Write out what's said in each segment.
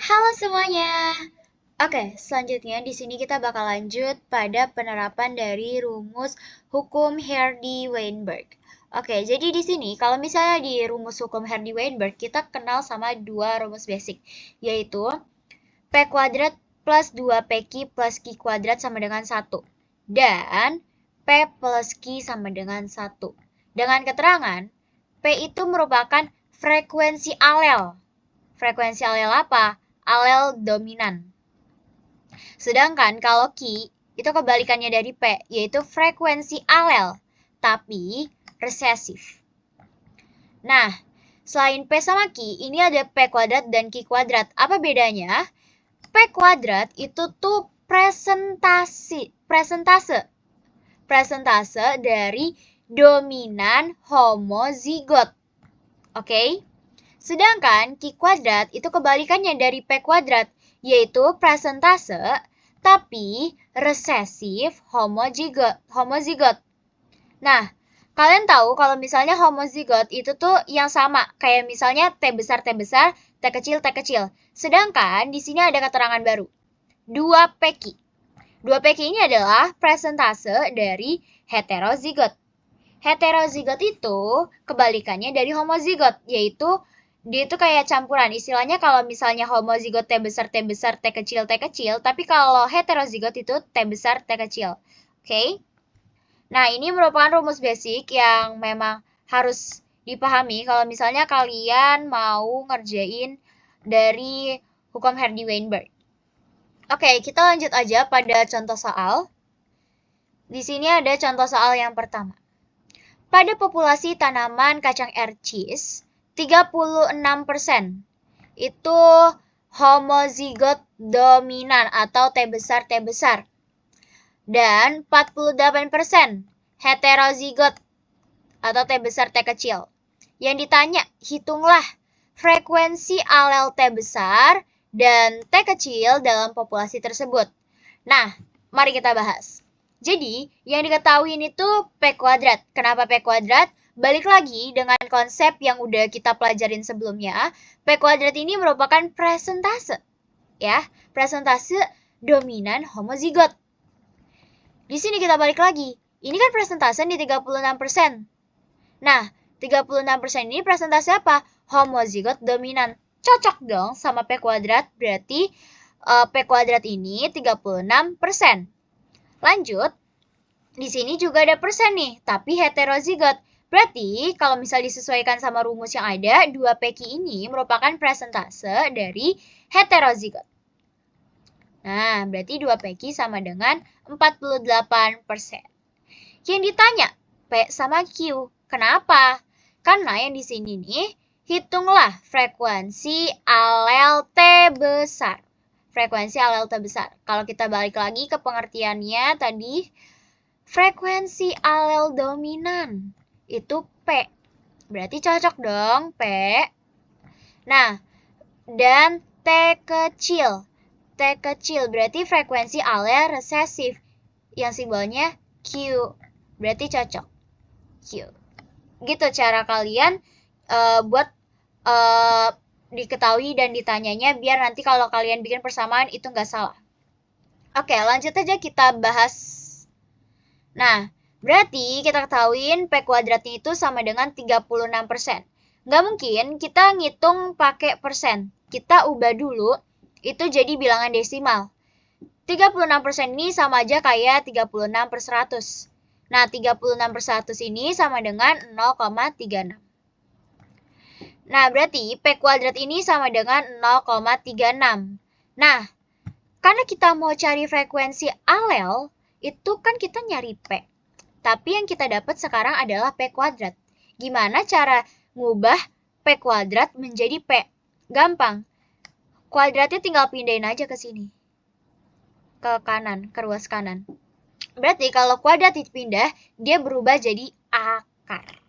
Halo semuanya. Oke, selanjutnya di sini kita bakal lanjut pada penerapan dari rumus hukum Hardy-Weinberg. Oke, jadi di sini kalau misalnya di rumus hukum Hardy-Weinberg kita kenal sama dua rumus basic, yaitu P kuadrat plus 2PQ plus Q kuadrat sama dengan 1. Dan P plus Q sama dengan 1. Dengan keterangan, P itu merupakan frekuensi alel. Frekuensi alel apa? Alel dominan. Sedangkan kalau Q itu kebalikannya dari P, yaitu frekuensi alel, tapi resesif. Nah, selain P sama Q, ini ada P kuadrat dan Q kuadrat. Apa bedanya? P kuadrat itu tuh presentase dari dominan homozigot. Oke? Sedangkan Q kuadrat itu kebalikannya dari P kuadrat, yaitu presentase tapi resesif homozigot. Nah, kalian tahu kalau misalnya homozigot itu tuh yang sama, kayak misalnya T besar, T kecil, T kecil. Sedangkan di sini ada keterangan baru, 2PQ. 2PQ ini adalah presentase dari heterozigot. Heterozigot itu kebalikannya dari homozigot, yaitu dia itu kayak campuran. Istilahnya kalau misalnya homozigot T besar, T kecil, tapi kalau heterozigot itu T besar, T kecil. Oke? Nah, ini merupakan rumus basic yang memang harus dipahami kalau misalnya kalian mau ngerjain dari hukum Hardy-Weinberg. Oke, kita lanjut aja pada contoh soal. Di sini ada contoh soal yang pertama. Pada populasi tanaman kacang air cheese, 36% itu homozigot dominan atau T besar, T besar. Dan 48% heterozigot atau T besar, T kecil. Yang ditanya, hitunglah frekuensi alel T besar dan T kecil dalam populasi tersebut. Nah, mari kita bahas. Jadi, yang diketahui ini tuh P kuadrat. Kenapa P kuadrat? Balik lagi dengan konsep yang udah kita pelajarin sebelumnya. P kuadrat ini merupakan presentase. Ya, presentase dominan homozigot. Di sini kita balik lagi. Ini kan presentase di 36%. Nah, 36% ini presentase apa? Homozigot dominan. Cocok dong sama P kuadrat, berarti P kuadrat ini 36%. Lanjut, di sini juga ada persen nih, tapi heterozigot. Berarti kalau misal disesuaikan sama rumus yang ada, 2PQ ini merupakan presentase dari heterozigot. Nah, berarti 2PQ sama dengan 48%. Yang ditanya, P sama Q. Kenapa? Karena yang di sini nih, hitunglah frekuensi alel T besar. Frekuensi alel T besar. Kalau kita balik lagi ke pengertiannya tadi, frekuensi alel dominan itu P. Berarti cocok dong P. Nah, dan T kecil. T kecil berarti frekuensi alel resesif. Yang simbolnya Q. Berarti cocok. Q. Gitu cara kalian buat diketahui dan ditanyanya biar nanti kalau kalian bikin persamaan itu nggak salah. Oke, lanjut aja kita bahas. Nah, berarti kita ketahuin P kuadratnya itu sama dengan 36%. Nggak mungkin kita ngitung pakai persen. Kita ubah dulu, itu jadi bilangan desimal. 36% ini sama aja kayak 36 per 100. Nah, 36 per 100 ini sama dengan 0,36. Nah, berarti P kuadrat ini sama dengan 0,36. Nah, karena kita mau cari frekuensi alel, itu kan kita nyari P. Tapi yang kita dapat sekarang adalah P kuadrat. Gimana cara ngubah P kuadrat menjadi P? Gampang. Kuadratnya tinggal pindahin aja ke sini. Ke kanan, ke ruas kanan. Berarti kalau kuadrat dipindah, dia berubah jadi akar.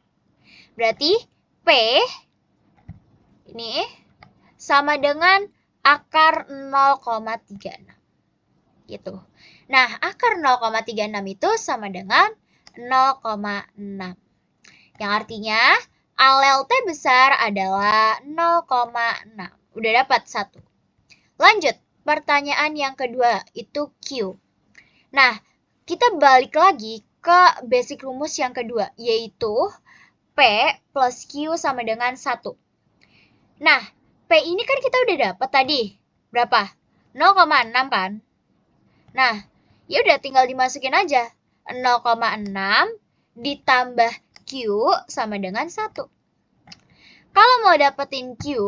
Berarti P ini sama dengan akar 0,36. Gitu. Nah, akar 0,36 itu sama dengan 0,6. Yang artinya alel T besar adalah 0,6. Udah dapat 1. Lanjut, pertanyaan yang kedua itu Q. Nah, kita balik lagi ke basic rumus yang kedua, yaitu P plus Q sama dengan 1. Nah, P ini kan kita udah dapat tadi. Berapa? 0,6 kan? Nah, ya udah tinggal dimasukin aja. 0,6 ditambah Q sama dengan 1. Kalau mau dapetin Q,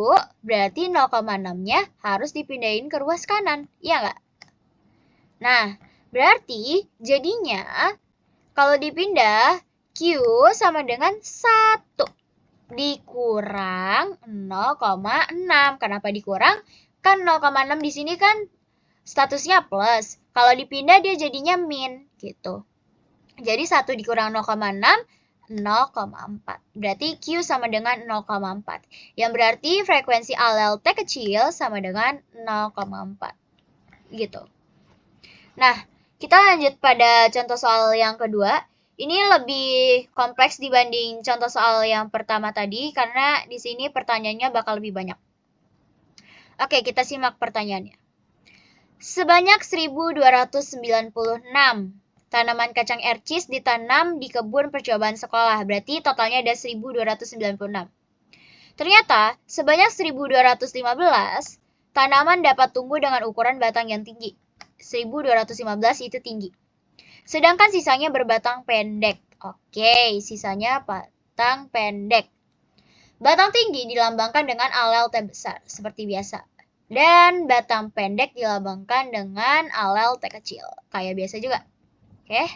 berarti 0,6-nya harus dipindahin ke ruas kanan. Iya nggak? Nah, berarti jadinya kalau dipindah, Q sama dengan 1 dikurang 0,6. Kenapa dikurang? Kan 0,6 di sini kan statusnya plus. Kalau dipindah dia jadinya min gitu. Jadi 1 dikurang 0,6, 0,4. Berarti Q sama dengan 0,4. Yang berarti frekuensi alel T kecil sama dengan 0,4. Gitu. Nah, kita lanjut pada contoh soal yang kedua. Ini lebih kompleks dibanding contoh soal yang pertama tadi karena di sini pertanyaannya bakal lebih banyak. Oke, kita simak pertanyaannya. Sebanyak 1296 tanaman kacang ercis ditanam di kebun percobaan sekolah. Berarti totalnya ada 1296. Ternyata sebanyak 1215 tanaman dapat tumbuh dengan ukuran batang yang tinggi. 1215 itu tinggi. Sedangkan sisanya berbatang pendek. Oke, sisanya batang pendek. Batang tinggi dilambangkan dengan alel T besar, seperti biasa. Dan batang pendek dilambangkan dengan alel T kecil, kayak biasa juga. Oke,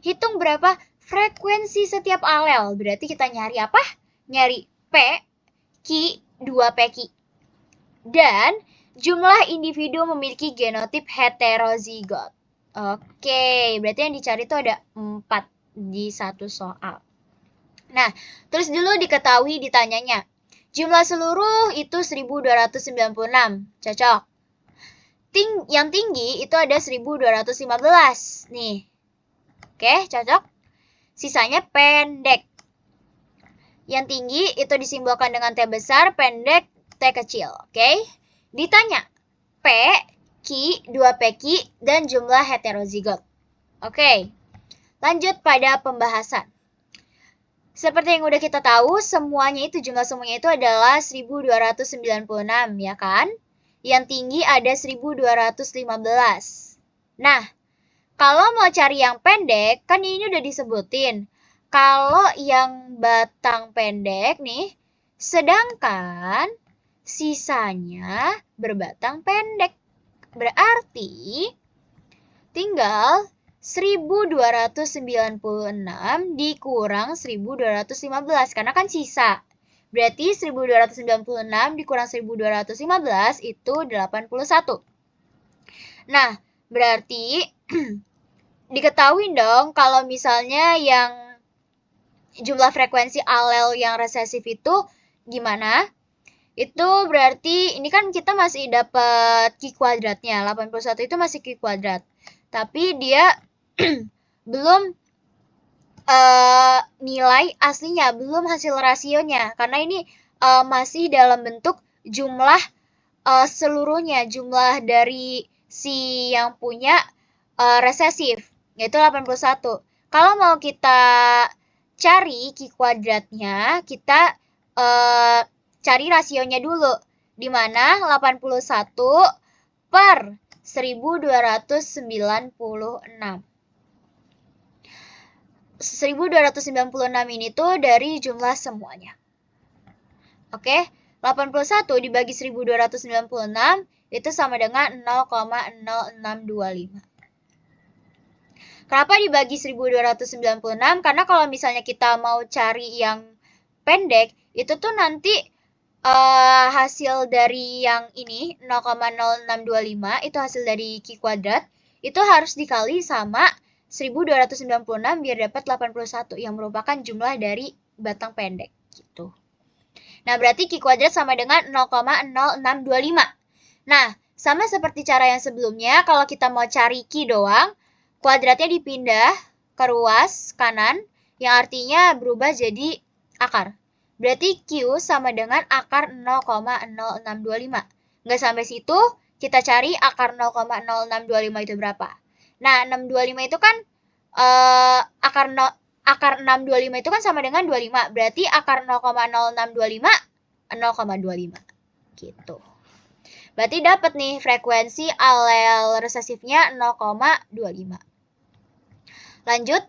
hitung berapa frekuensi setiap alel. Berarti kita nyari apa? Nyari P, Q, 2 PQ. Dan jumlah individu memiliki genotip heterozigot. Oke, berarti yang dicari itu ada 4 di satu soal. Nah, terus dulu diketahui ditanyanya. Jumlah seluruh itu 1296. Cocok. Yang tinggi itu ada 1215. Nih. Oke, cocok. Sisanya pendek. Yang tinggi itu disimbolkan dengan T besar, pendek T kecil. Oke. Ditanya. P, Q, 2 PQ, dan jumlah heterozigot. Oke, lanjut pada pembahasan. Seperti yang udah kita tahu, semuanya itu jumlah semuanya itu adalah 1296, ya kan? Yang tinggi ada 1215. Nah, kalau mau cari yang pendek, kan ini udah disebutin. Kalau yang batang pendek nih, sedangkan sisanya berbatang pendek. Berarti tinggal 1296 dikurang 1215 karena kan sisa. Berarti 1296 dikurang 1215 itu 81. Nah, berarti diketahui dong kalau misalnya yang jumlah frekuensi alel yang resesif itu gimana? Itu berarti ini kan kita masih dapat Q kuadratnya. 81 itu masih Q kuadrat. Tapi dia belum nilai aslinya, belum hasil rasionya. Karena ini masih dalam bentuk jumlah seluruhnya, jumlah dari si yang punya resesif, yaitu 81. Kalau mau kita cari Q kuadratnya, kita cari rasionya dulu, di mana 81 per 1296. 1296 ini tuh dari jumlah semuanya. Oke, 81 dibagi 1296 itu sama dengan 0,0625. Kenapa dibagi 1296? Karena kalau misalnya kita mau cari yang pendek, itu tuh nanti hasil dari yang ini 0,0625 itu hasil dari Q kuadrat itu harus dikali sama 1296 biar dapat 81 yang merupakan jumlah dari batang pendek gitu. Nah, berarti Q kuadrat sama dengan 0,0625. Nah, sama seperti cara yang sebelumnya, kalau kita mau cari Q doang, kuadratnya dipindah ke ruas kanan yang artinya berubah jadi akar. Berarti Q sama dengan akar 0,0625. Nggak sampai situ, Kita cari akar 0,0625 itu berapa. Nah, 625 itu kan akar 625 itu kan sama dengan 25. Berarti akar 0,0625 0,25 gitu. Berarti dapat nih frekuensi alel resesifnya 0,25. Lanjut,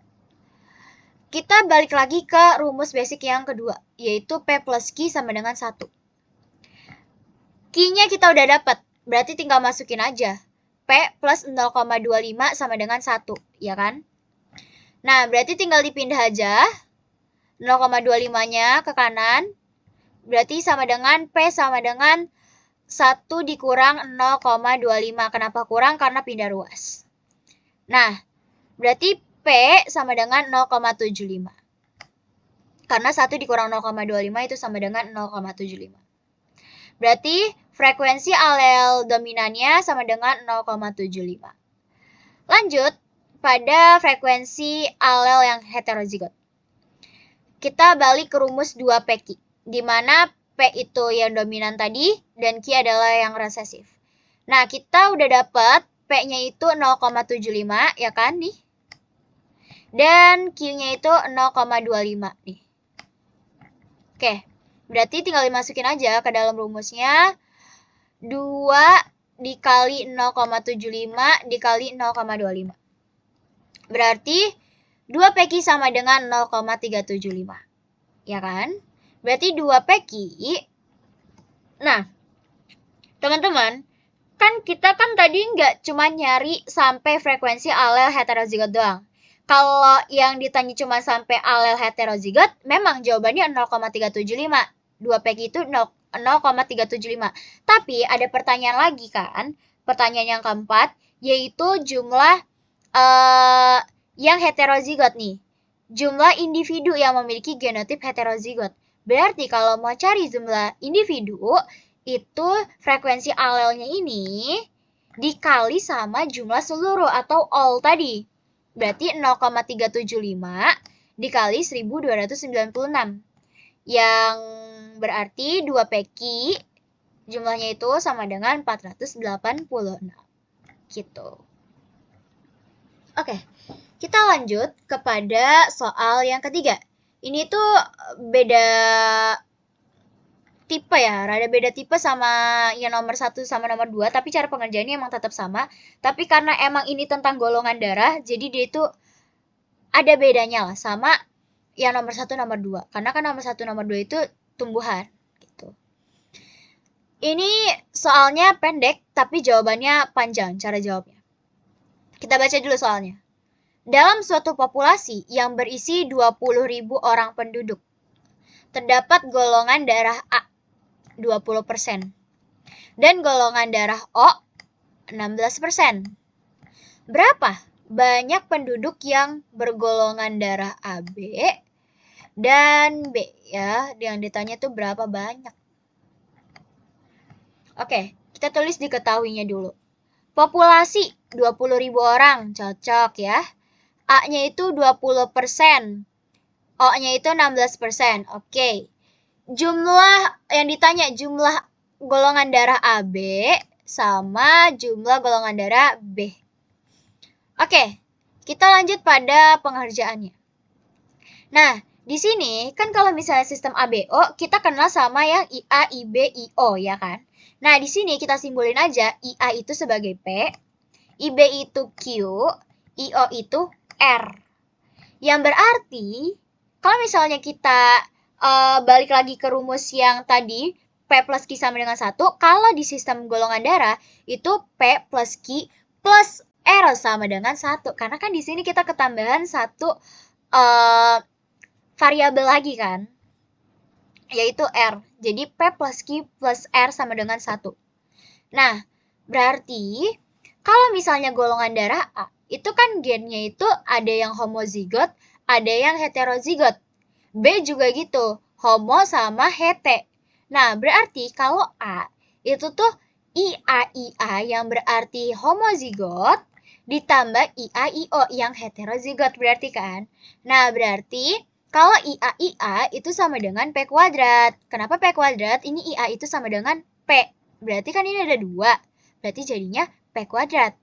kita balik lagi ke rumus basic yang kedua, yaitu P plus Q sama dengan 1. Q-nya kita udah dapat, berarti tinggal masukin aja. P plus 0,25 sama dengan 1, ya kan? Nah, berarti tinggal dipindah aja 0,25-nya ke kanan. Berarti sama dengan P sama dengan 1 dikurang 0,25. Kenapa kurang? Karena pindah ruas. Nah, berarti P sama dengan 0,75. Karena 1 dikurang 0,25 itu sama dengan 0,75. Berarti frekuensi alel dominannya sama dengan 0,75. Lanjut, pada frekuensi alel yang heterozigot. Kita balik ke rumus 2PQ, di mana P itu yang dominan tadi, dan Q adalah yang resesif. Nah, kita udah dapat P-nya itu 0,75, ya kan nih? Dan Q-nya itu 0,25 nih. Oke, berarti tinggal dimasukin aja ke dalam rumusnya. 2 dikali 0,75 dikali 0,25. Berarti 2PQ sama dengan 0,375. Ya kan? Berarti 2PQ. Nah, teman-teman, kan kita kan tadi nggak cuma nyari sampai frekuensi alel heterozigot doang. Kalau yang ditanya cuma sampai alel heterozigot, memang jawabannya 0,375. 2PQ itu 0,375. Tapi ada pertanyaan lagi kan? Pertanyaan yang keempat, yaitu jumlah yang heterozigot nih. Jumlah individu yang memiliki genotip heterozigot. Berarti kalau mau cari jumlah individu, itu frekuensi alelnya ini dikali sama jumlah seluruh atau all tadi. Berarti 0,375 dikali 1296. Yang berarti 2PQ jumlahnya itu sama dengan 486. Gitu. Oke, kita lanjut kepada soal yang ketiga. Ini tuh beda tipe ya, rada beda tipe sama yang nomor 1 sama nomor 2, tapi cara pengerjaannya emang tetap sama. Tapi karena emang ini tentang golongan darah, jadi dia itu ada bedanya lah sama yang nomor 1 nomor 2. Karena kan nomor 1 nomor 2 itu tumbuhan gitu. Ini soalnya pendek, tapi jawabannya panjang cara jawabnya. Kita baca dulu soalnya. Dalam suatu populasi yang berisi 20.000 orang penduduk, terdapat golongan darah A 20% dan golongan darah O 16%. Berapa banyak penduduk yang bergolongan darah AB dan B ya? Yang ditanya tuh berapa banyak? Oke, kita tulis diketahuinya dulu. Populasi 20.000 orang, cocok ya. A-nya itu 20%. O-nya itu 16%. Oke. Jumlah yang ditanya jumlah golongan darah AB sama jumlah golongan darah B. Oke, kita lanjut pada pengerjaannya. Nah, di sini kan kalau misalnya sistem ABO, kita kenal sama yang IA, IB, IO ya kan? Nah, di sini kita simbolin aja IA itu sebagai P, IB itu Q, IO itu R. Yang berarti, kalau misalnya kita balik lagi ke rumus yang tadi, P plus Q sama dengan 1, kalau di sistem golongan darah, itu P plus Q plus R sama dengan 1. Karena kan di sini kita ketambahan satu variabel lagi kan, yaitu R. Jadi P plus Q plus R sama dengan 1. Nah, berarti kalau misalnya golongan darah A, itu kan gennya itu ada yang homozigot, ada yang heterozigot. B juga gitu, homo sama hete. Nah, berarti kalau A, itu tuh IA yang berarti homozigot, ditambah IA-IO yang heterozigot berarti kan. Nah, berarti kalau IA itu sama dengan P kuadrat. Kenapa P kuadrat? Ini IA itu sama dengan P. Berarti kan ini ada 2. berarti jadinya P kuadrat.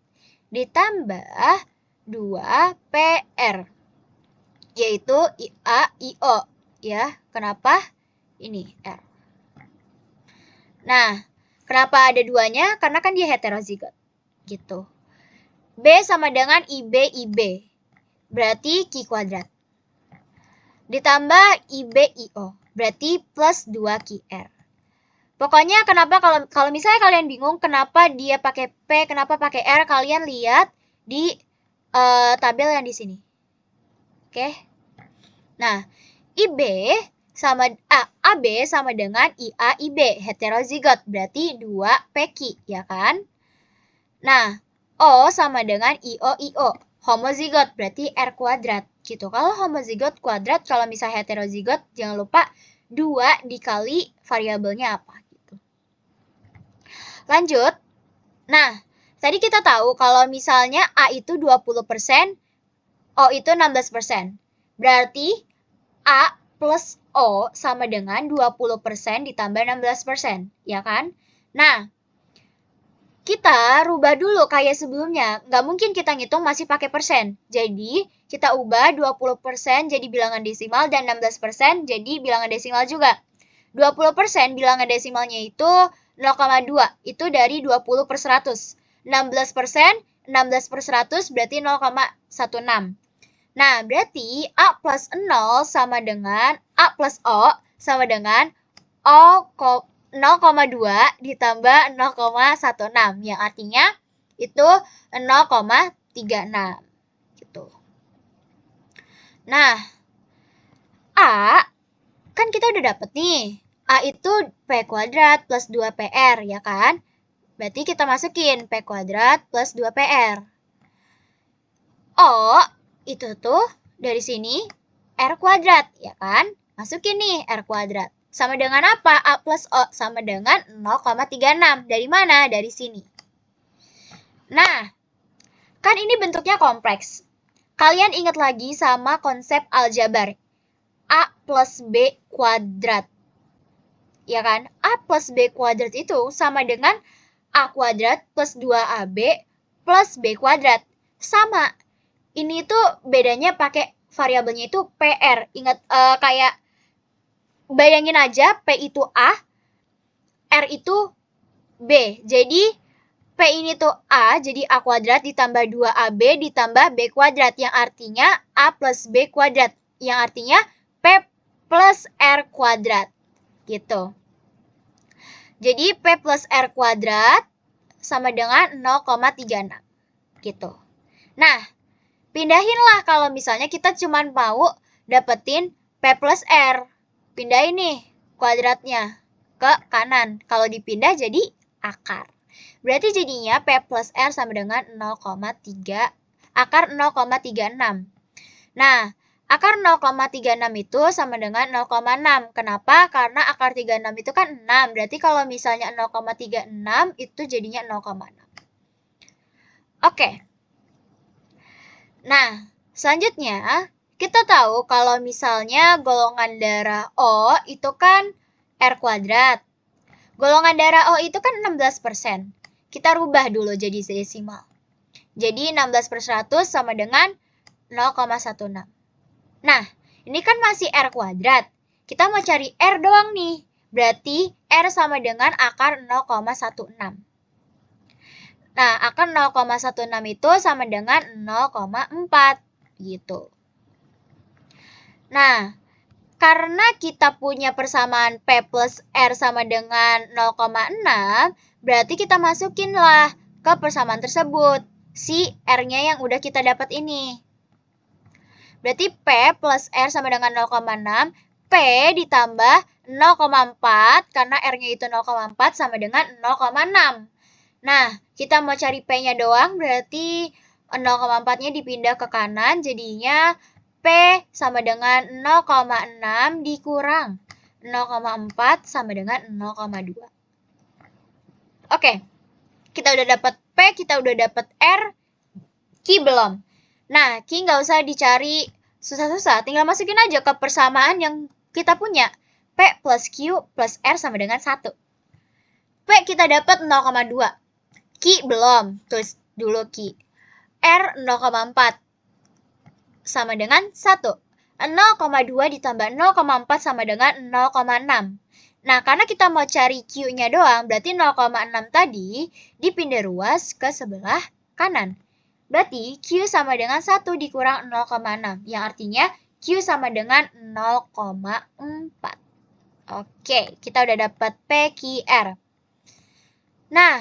Ditambah 2PR, yaitu IA, IO. Ya, kenapa? Ini R. Nah, kenapa ada duanya? Karena kan dia heterozigot. Gitu. B sama dengan IB, IB. Berarti Q kuadrat. Ditambah IB, IO. Berarti plus 2QR. Pokoknya kenapa kalau misalnya kalian bingung kenapa dia pakai P, kenapa pakai R, kalian lihat di tabel yang di sini. Oke. Nah, IB sama AB sama dengan IA, IB, heterozigot, berarti 2PQ, ya kan? Nah, O sama dengan IO, IO, homozigot, berarti R kuadrat, gitu. Kalau homozigot kuadrat, kalau misalnya heterozigot, jangan lupa 2 dikali variabelnya apa, gitu. Lanjut. Nah, tadi kita tahu kalau misalnya A itu 20%, O itu 16%. Berarti A plus O sama dengan 20% ditambah 16%, ya kan? Nah, kita rubah dulu kayak sebelumnya. Nggak mungkin kita ngitung masih pakai persen. Jadi, kita ubah 20% jadi bilangan desimal dan 16% jadi bilangan desimal juga. 20% bilangan desimalnya itu 0,2. Itu dari 20 per 100. 16%, 16 per 100 berarti 0,16. Nah, berarti A plus 0 sama dengan A plus O sama dengan 0,2 ditambah 0,16 yang artinya itu 0,36 gitu. Nah, A kan kita udah dapet nih. A itu P kuadrat plus 2PR, ya kan? Berarti kita masukin P kuadrat plus 2PR. O itu tuh dari sini R kuadrat, ya kan? Masukin nih R kuadrat. Sama dengan apa? A plus O sama dengan 0,36. Dari mana? Dari sini. Nah, kan ini bentuknya kompleks. Kalian ingat lagi sama konsep aljabar. A plus B kuadrat. Ya kan? A plus B kuadrat itu sama dengan A kuadrat plus 2AB plus B kuadrat. Sama. Ini tuh bedanya pakai variabelnya itu PR. Ingat kayak bayangin aja P itu A, R itu B. Jadi P ini tuh A, jadi A kuadrat ditambah 2AB ditambah B kuadrat. Yang artinya A plus B kuadrat. Yang artinya P plus R kuadrat. Gitu. Jadi P plus R kuadrat sama dengan 0,36. Gitu. Nah, pindahinlah kalau misalnya kita cuma mau dapetin P plus R. Pindahin nih kuadratnya ke kanan. Kalau dipindah jadi akar. Berarti jadinya P plus R sama dengan 0,3, akar 0,36. Nah, akar 0,36 itu sama dengan 0,6. Kenapa? Karena akar 36 itu kan 6. Berarti kalau misalnya 0,36 itu jadinya 0,6. Oke. Nah, selanjutnya kita tahu kalau misalnya golongan darah O itu kan R kuadrat. Golongan darah O itu kan 16%. Kita rubah dulu jadi desimal. Jadi 16 per 100 sama dengan 0,16. Nah, ini kan masih R kuadrat. Kita mau cari R doang nih. Berarti R sama dengan akar 0,16. Nah, akar 0,16 itu sama dengan 0,4 gitu. Nah, karena kita punya persamaan P plus R sama dengan 0,6, berarti kita masukinlah ke persamaan tersebut si R-nya yang udah kita dapat ini. Berarti P plus R sama dengan 0,6, P ditambah 0,4, karena R-nya itu 0,4 sama dengan 0,6. Nah, kita mau cari P-nya doang, berarti 0,4-nya dipindah ke kanan, jadinya P sama dengan 0,6 dikurang 0,4 sama dengan 0,2. Oke, kita udah dapat P, kita udah dapat R, Q belum. Nah, Q nggak usah dicari susah-susah, tinggal masukin aja ke persamaan yang kita punya. P plus Q plus R sama dengan 1. P kita dapat 0,2. Q belum, tulis dulu Q. R 0,4 sama dengan 1. 0,2 ditambah 0,4 sama dengan 0,6. Nah, karena kita mau cari Q-nya doang, berarti 0,6 tadi dipindah ruas ke sebelah kanan. Berarti Q sama dengan 1 dikurang 0,6, yang artinya Q sama dengan 0,4. Oke, kita udah dapat PQR. Nah,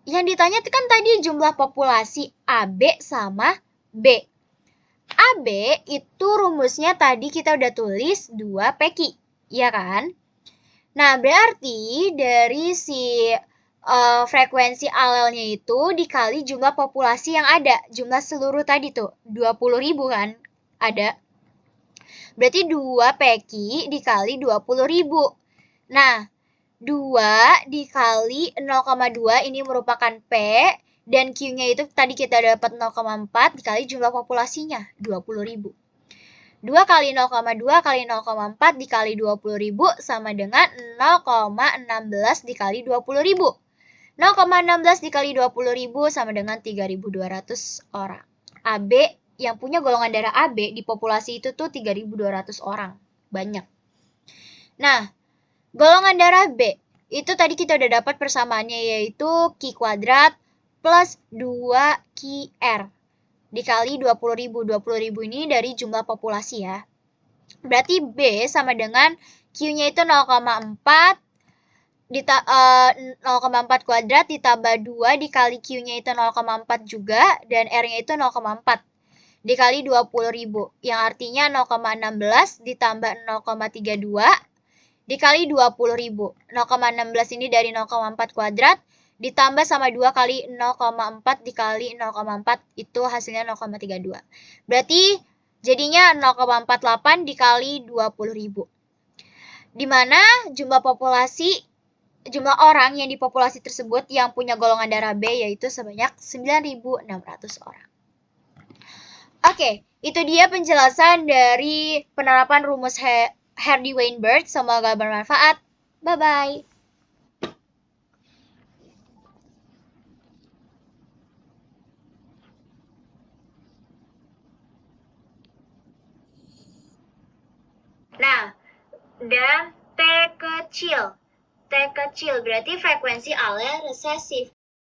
yang ditanya itu kan tadi jumlah populasi AB sama B. AB itu rumusnya tadi kita udah tulis 2 PQ, ya kan? Nah, berarti dari si frekuensi alelnya itu dikali jumlah populasi yang ada. Jumlah seluruh tadi tuh, 20.000 kan? Ada. Berarti 2 PQ dikali 20.000. Nah, 2 dikali 0,2 ini merupakan P, dan Q-nya itu tadi kita dapat 0,4 dikali jumlah populasinya, 20.000. 2 kali 0,2 kali 0,4 dikali 20.000 sama dengan 0,16 dikali 20.000. 0,16 dikali 20.000 sama dengan 3.200 orang. AB yang punya golongan darah AB di populasi itu tuh 3.200 orang. Banyak. Nah, golongan darah B itu tadi kita udah dapat persamaannya, yaitu Q kuadrat plus 2QR dikali 20.000. 20.000 ini dari jumlah populasi ya. Berarti B sama dengan Q-nya itu 0,4 0,4 kuadrat ditambah 2 dikali Q-nya itu 0,4 juga, dan R-nya itu 0,4 dikali 20.000, yang artinya 0,16 ditambah 0,32 dikali 20.000. 0,16 ini dari 0,4 kuadrat ditambah sama 2 kali 0,4 dikali 0,4 itu hasilnya 0,32. Berarti jadinya 0,48 dikali 20.000. Dimana jumlah orang yang di populasi tersebut yang punya golongan darah B yaitu sebanyak 9.600 orang. Oke, itu dia penjelasan dari penerapan rumus Hardy-Weinberg. Semoga bermanfaat. Bye-bye. Nah, dan T kecil. T kecil berarti frekuensi alel resesif.